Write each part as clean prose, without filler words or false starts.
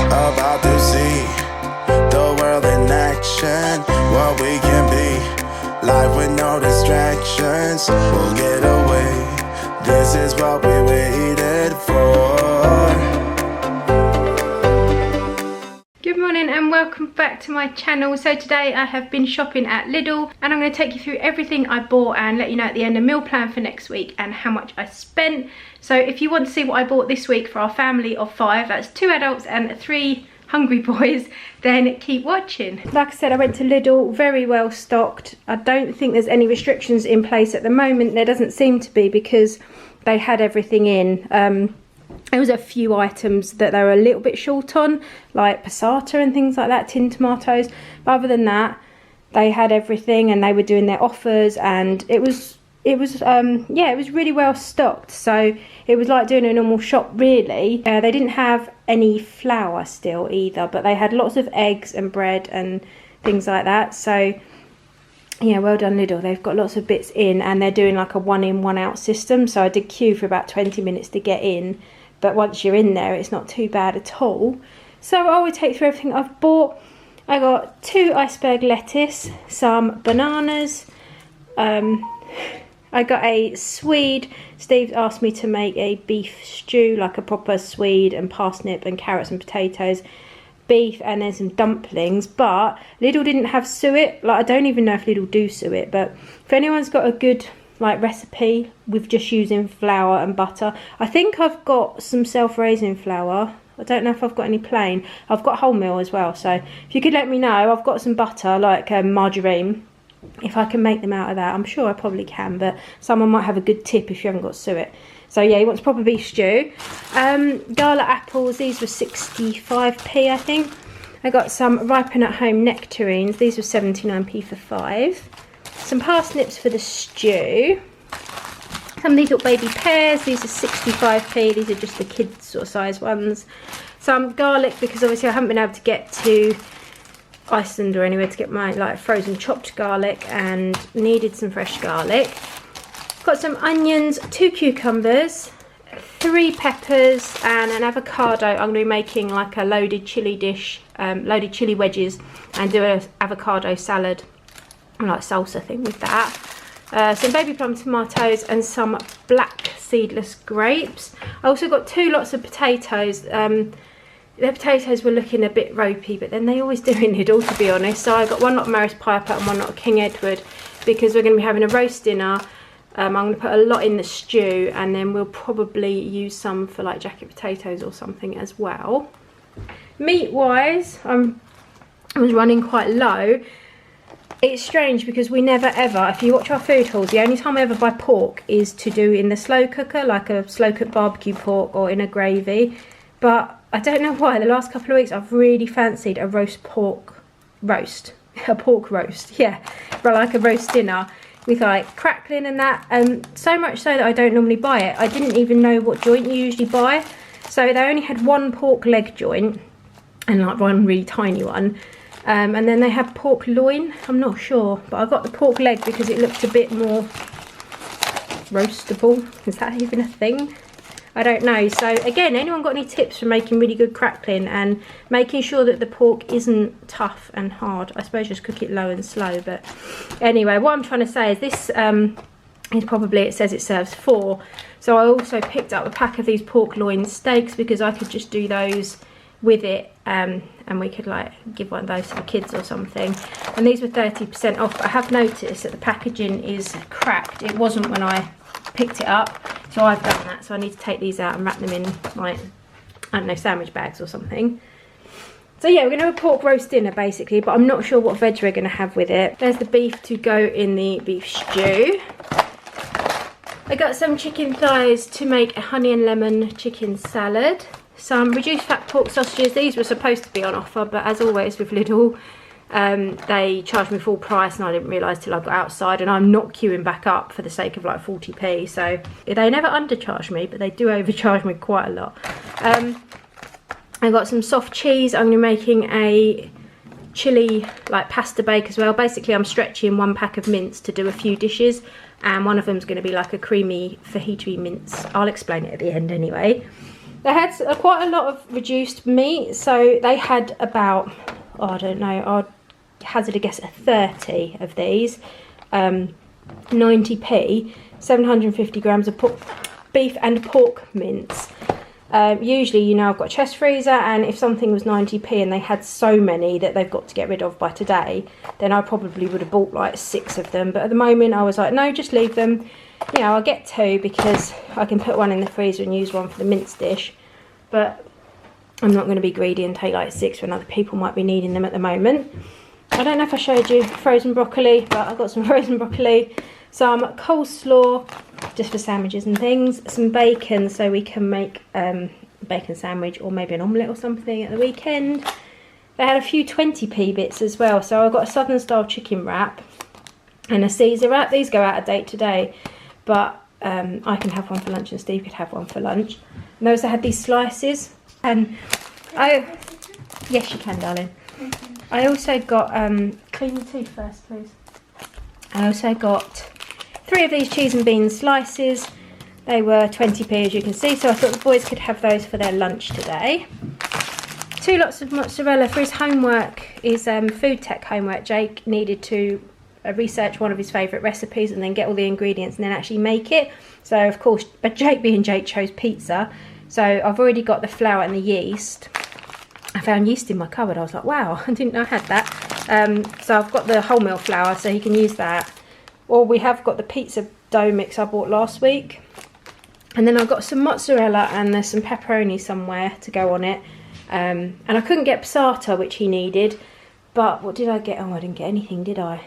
about to see the world in action, what we can be. Life with no distractions, we'll get away. This is what we waited for. Good morning and welcome back to my channel. So today I have been shopping at Lidl and I'm going to take you through everything I bought and let you know at the end a meal plan for next week and how much I spent. So if you want to see what I bought this week for our family of 5, that's 2 adults and 3 hungry boys, then keep watching. Like I said, I went to Lidl, very well stocked. I don't think there's any restrictions in place at the moment. There doesn't seem to be because they had everything in. There was a few items that they were a little bit short on, like passata and things like that, tin tomatoes. But other than that, they had everything and they were doing their offers, and it was really well stocked. So it was like doing a normal shop, really. They didn't have any flour still either, but they had lots of eggs and bread and things like that. So yeah, well done Lidl. They've got lots of bits in and they're doing like a 1 in 1 out system. So I did queue for about 20 minutes to get in, but once you're in there it's not too bad at all. So I will take through everything I've bought. I got 2 iceberg lettuce, some bananas, I got a swede. Steve asked me to make a beef stew, like a proper swede and parsnip and carrots and potatoes, beef, and then some dumplings. But Lidl didn't have suet. Like, I don't even know if Lidl do suet, but if anyone's got a good like recipe with just using flour and butter, I think I've got some self-raising flour. I don't know if I've got any plain. I've got wholemeal as well, so if you could let me know. I've got some butter, like margarine, if I can make them out of that. I'm sure I probably can, but someone might have a good tip if you haven't got suet. So yeah, he wants proper beef stew. Gala apples, these were 65p I think. I got some ripen at home nectarines, these were 79p for 5. Some parsnips for the stew. Some of these little baby pears, these are 65p, these are just the kids sort of size ones. Some garlic, because obviously I haven't been able to get to Iceland or anywhere to get my like frozen chopped garlic and needed some fresh garlic. Got some onions, 2 cucumbers, 3 peppers and an avocado. I'm going to be making like a loaded chili dish, loaded chili wedges, and do an avocado salad, like salsa thing with that. Some baby plum tomatoes and some black seedless grapes. I also got 2 lots of potatoes. The potatoes were looking a bit ropey, but then they always do in Lidl, to be honest. So I got 1 lot of Maris Piper and 1 lot of King Edward, because we're going to be having a roast dinner. I'm going to put a lot in the stew, and then we'll probably use some for like jacket potatoes or something as well. Meat wise, I was running quite low. It's strange because we never ever, if you watch our food hauls, the only time I ever buy pork is to do in the slow cooker, like a slow cooked barbecue pork or in a gravy. But I don't know why, the last couple of weeks I've really fancied a pork roast, yeah, but like a roast dinner with like crackling and that, so much so that I don't normally buy it. I didn't even know what joint you usually buy, so they only had 1 pork leg joint and like 1 really tiny one, and then they had pork loin. I'm not sure, but I got the pork leg because it looked a bit more roastable. Is that even a thing? I don't know. So again, anyone got any tips for making really good crackling and making sure that the pork isn't tough and hard? I suppose just cook it low and slow. But anyway, what I'm trying to say is this is probably, it says it serves 4. So I also picked up a pack of these pork loin steaks because I could just do those with it, and we could like give one of those to the kids or something. And these were 30% off. But I have noticed that the packaging is cracked. It wasn't when I picked it up, so I've done that. So I need to take these out and wrap them in like, I don't know, sandwich bags or something. So yeah, we're going to have a pork roast dinner basically, but I'm not sure what veg we're going to have with it. There's the beef to go in the beef stew. I got some chicken thighs to make a honey and lemon chicken salad. Some reduced fat pork sausages. These were supposed to be on offer, but as always with Lidl, they charged me full price and I didn't realise till I got outside, and I'm not queuing back up for the sake of like 40p. So they never undercharge me, but they do overcharge me quite a lot. I got some soft cheese. I'm going to be making a chili like pasta bake as well. Basically I'm stretching 1 pack of mince to do a few dishes, and one of them is going to be like a creamy fajita mince. I'll explain it at the end anyway. They had quite a lot of reduced meat, so they had about, oh, I don't know, I'd hazard a guess at 30 of these, 90p, 750 grams of beef and pork mince. Usually, you know, I've got a chest freezer, and if something was 90p and they had so many that they've got to get rid of by today, then I probably would have bought like 6 of them. But at the moment I was like, no, just leave them. You know, I'll get 2 because I can put one in the freezer and use one for the mince dish. But I'm not going to be greedy and take like 6 when other people might be needing them at the moment. I don't know if I showed you frozen broccoli, but I've got some frozen broccoli, some coleslaw, just for sandwiches and things, some bacon so we can make a bacon sandwich or maybe an omelette or something at the weekend. They had a few 20p bits as well, so I've got a southern style chicken wrap and a Caesar wrap. These go out of date today, but I can have one for lunch and Steve could have one for lunch. And they also had these slices, and yes you can, darling. I also got, clean your teeth first please. I also got 3 of these cheese and beans slices. They were 20p as you can see, so I thought the boys could have those for their lunch today. 2 lots of mozzarella for his homework, his food tech homework. Jake needed to research one of his favourite recipes and then get all the ingredients and then actually make it. So of course, but Jake being Jake chose pizza, so I've already got the flour and the yeast. I found yeast in my cupboard. I was like, wow, I didn't know I had that. So I've got the wholemeal flour, so he can use that. Or we have got the pizza dough mix I bought last week. And then I've got some mozzarella and there's some pepperoni somewhere to go on it. And I couldn't get passata, which he needed. But what did I get? Oh, I didn't get anything, did I?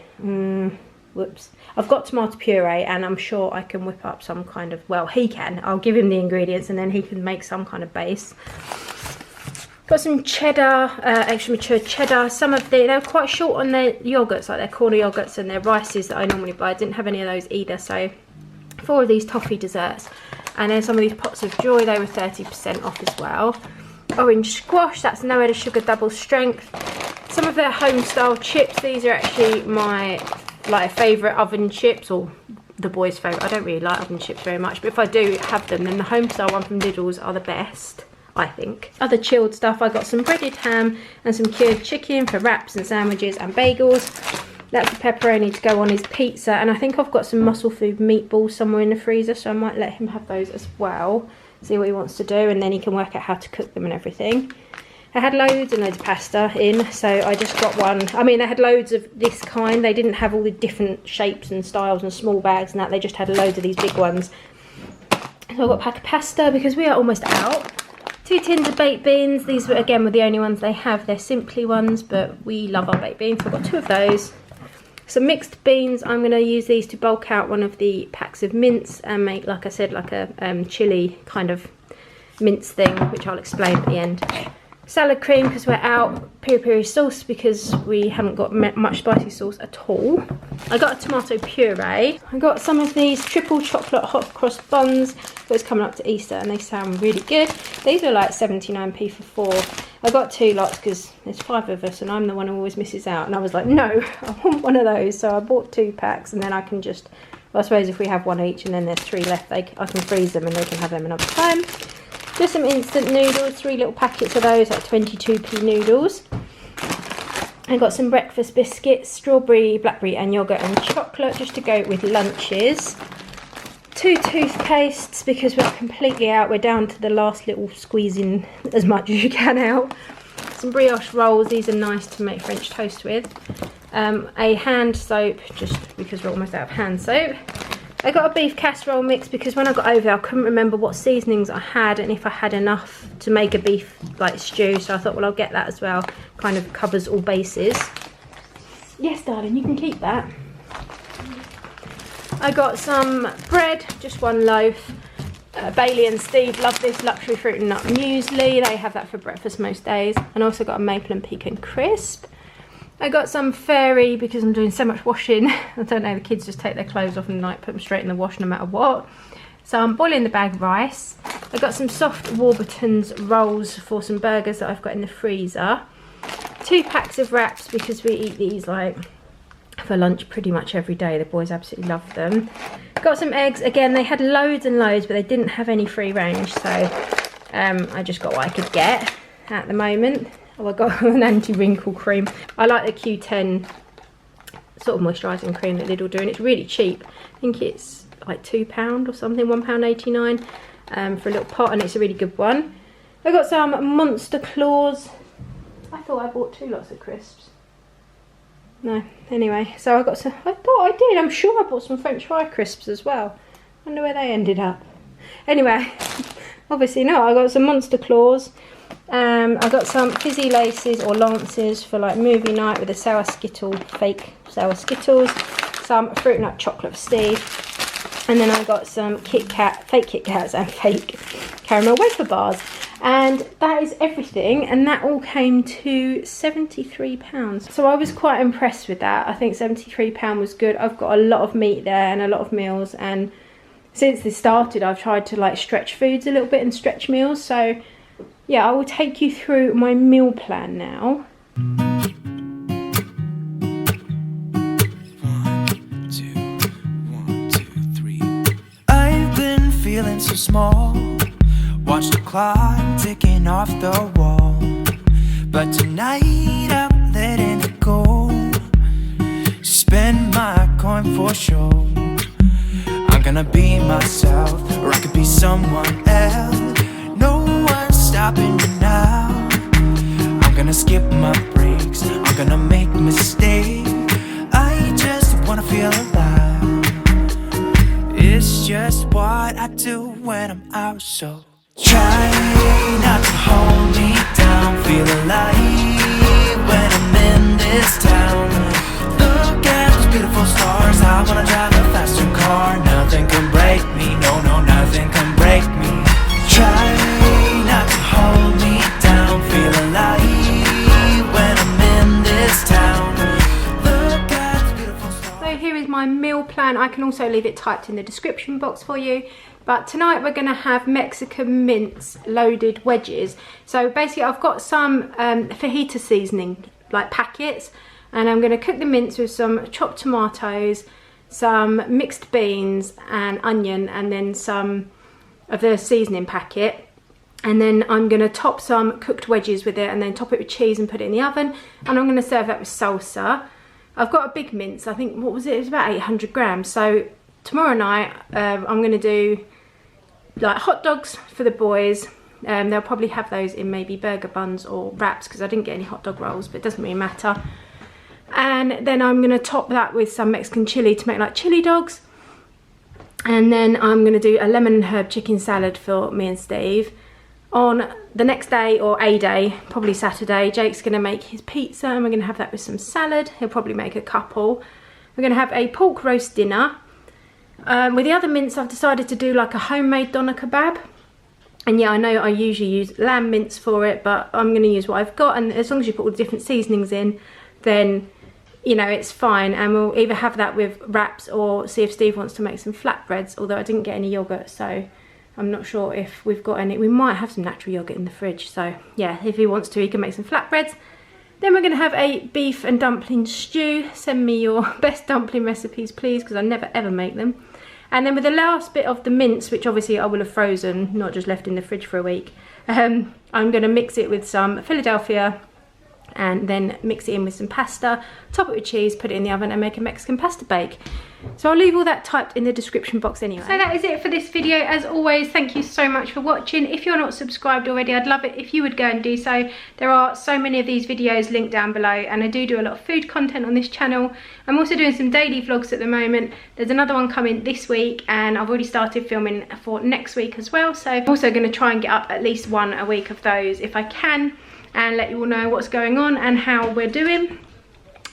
Whoops. I've got tomato puree, and I'm sure I can whip up some kind of, well, he can. I'll give him the ingredients and then he can make some kind of base. Got some cheddar, extra mature cheddar. Some of they were quite short on their yogurts, like their corner yogurts and their rices that I normally buy. I didn't have any of those either, so 4 of these toffee desserts. And then some of these pots of joy, they were 30% off as well. Orange squash, that's no added sugar, double strength. Some of their home style chips. These are actually my favourite oven chips, or the boys' favourite. I don't really like oven chips very much, but if I do have them, then the home style one from Lidl's are the best, I think. Other chilled stuff, I got some breaded ham and some cured chicken for wraps and sandwiches and bagels. That's the pepperoni to go on his pizza, and I think I've got some muscle food meatballs somewhere in the freezer, so I might let him have those as well, see what he wants to do, and then he can work out how to cook them and everything. I had loads and loads of pasta in, so I just got one. I mean, they had loads of this kind. They didn't have all the different shapes and styles and small bags and that. They just had loads of these big ones. So I got a pack of pasta because we are almost out. 2 tins of baked beans. These were the only ones they have. They're Simply ones, but we love our baked beans. So I've got 2 of those. Some mixed beans. I'm going to use these to bulk out one of the packs of mince and make, like I said, like a chili kind of mince thing, which I'll explain at the end. Salad cream because we're out. Piri piri sauce because we haven't got much spicy sauce at all. I got a tomato puree. I got some of these triple chocolate hot cross buns. It's coming up to Easter and they sound really good. These are like 79p for 4. I got 2 lots because there's 5 of us and I'm the one who always misses out. And I was like, no, I want one of those. So I bought 2 packs and then I can just, well, I suppose if we have 1 each and then there's 3 left, I can freeze them and they can have them another time. Just some instant noodles, 3 little packets of those, like 22p noodles. I got some breakfast biscuits, strawberry, blackberry and yoghurt and chocolate just to go with lunches. 2 toothpastes because we're completely out. We're down to the last little squeezing as much as you can out. Some brioche rolls. These are nice to make French toast with. A hand soap just because we're almost out of hand soap. I got a beef casserole mix because when I got over there I couldn't remember what seasonings I had and if I had enough to make a beef stew, so I thought, well, I'll get that as well. Kind of covers all bases. Yes, darling, you can keep that. I got some bread, just 1 loaf. Bailey and Steve love this luxury fruit and nut muesli. They have that for breakfast most days. And I also got a maple and pecan crisp. I got some fairy because I'm doing so much washing. I don't know, the kids just take their clothes off in the night, put them straight in the wash no matter what. So I'm boiling the bag rice. I got some soft Warburton's rolls for some burgers that I've got in the freezer. 2 packs of wraps because we eat these for lunch pretty much every day. The boys absolutely love them. Got some eggs. Again, they had loads and loads, but they didn't have any free range, so I just got what I could get at the moment. Oh, I got an anti-wrinkle cream. I like the Q10 sort of moisturising cream that Lidl do, and it's really cheap. I think it's like £2 or something, £1.89 for a little pot, and it's a really good one. I got some Monster Claws. I thought I bought 2 lots of crisps. No, anyway, so I got some. I thought I did. I'm sure I bought some French fry crisps as well. Wonder where they ended up. Anyway, obviously not. I got some Monster Claws. I got some Fizzy Laces or Lances for like movie night with a sour Skittle, fake sour Skittles. Some Fruit Nut Chocolate for Steve. And then I got some Kit Kat, fake Kit Kats and fake caramel wafer bars. And that is everything, and that all came to £73. So I was quite impressed with that. I think £73 was good. I've got a lot of meat there and a lot of meals, and since this started I've tried to like stretch foods a little bit and stretch meals. So yeah, I will take you through my meal plan now. 1, 2, 3. I've been feeling so small. Watch the clock ticking off the wall, but tonight I'm letting it go. Spend my coin for sure. I'm gonna be myself, or I could be someone else. No one's stopping me now. I'm gonna skip my breaks, I'm gonna make mistakes. I just wanna feel alive. It's just what I do when I'm out, so try not to hold me down. Feel alive when I'm in this town. Look at those beautiful stars. I wanna drive a faster car. Nothing can break me, no, no, nothing can break me. Try not to hold me down. Feel alive when I'm in this town. Look at those beautiful stars. So here is my meal plan. I can also leave it typed in the description box for you. But tonight we're going to have Mexican mince loaded wedges. So basically I've got some fajita seasoning, like packets, and I'm going to cook the mince with some chopped tomatoes, some mixed beans and onion, and then some of the seasoning packet. And then I'm going to top some cooked wedges with it, and then top it with cheese and put it in the oven. And I'm going to serve that with salsa. I've got a big mince, I think, what was it? It was about 800 grams. So tomorrow night I'm going to do like hot dogs for the boys. They'll probably have those in maybe burger buns or wraps, because I didn't get any hot dog rolls, but it doesn't really matter. And then I'm going to top that with some Mexican chili to make like chili dogs. And then I'm going to do a lemon and herb chicken salad for me and Steve. On the next day, or a day, probably Saturday, Jake's going to make his pizza, and we're going to have that with some salad. He'll probably make a couple. We're going to have a pork roast dinner. With the other mince, I've decided to do like a homemade doner kebab. And yeah, I know I usually use lamb mince for it, but I'm going to use what I've got. And as long as you put all the different seasonings in, then, you know, it's fine. And we'll either have that with wraps or see if Steve wants to make some flatbreads. Although I didn't get any yogurt, so I'm not sure if we've got any. We might have some natural yogurt in the fridge. So yeah, if he wants to, he can make some flatbreads. Then we're going to have a beef and dumpling stew. Send me your best dumpling recipes, please, because I never ever make them. And then with the last bit of the mince, which obviously I will have frozen, not just left in the fridge for a week, I'm going to mix it with some Philadelphia and then mix it in with some pasta, top it with cheese, put it in the oven and make a Mexican pasta bake. So I'll leave all that typed in the description box anyway. So that is it for this video. As always, thank you so much for watching. If you're not subscribed already, I'd love it if you would go and do so. There are so many of these videos linked down below, and I do a lot of food content on this channel. I'm also doing some daily vlogs at the moment. There's another one coming this week, and I've already started filming for next week as well. So I'm also going to try and get up at least one a week of those if I can, and let you all know what's going on and how we're doing.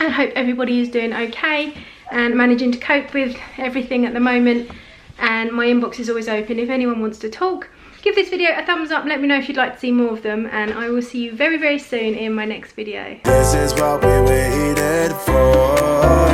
I hope everybody is doing okay and managing to cope with everything at the moment. And my inbox is always open if anyone wants to talk. Give this video a thumbs up, let me know if you'd like to see more of them, and I will see you very, very soon in my next video. This is what we waited for.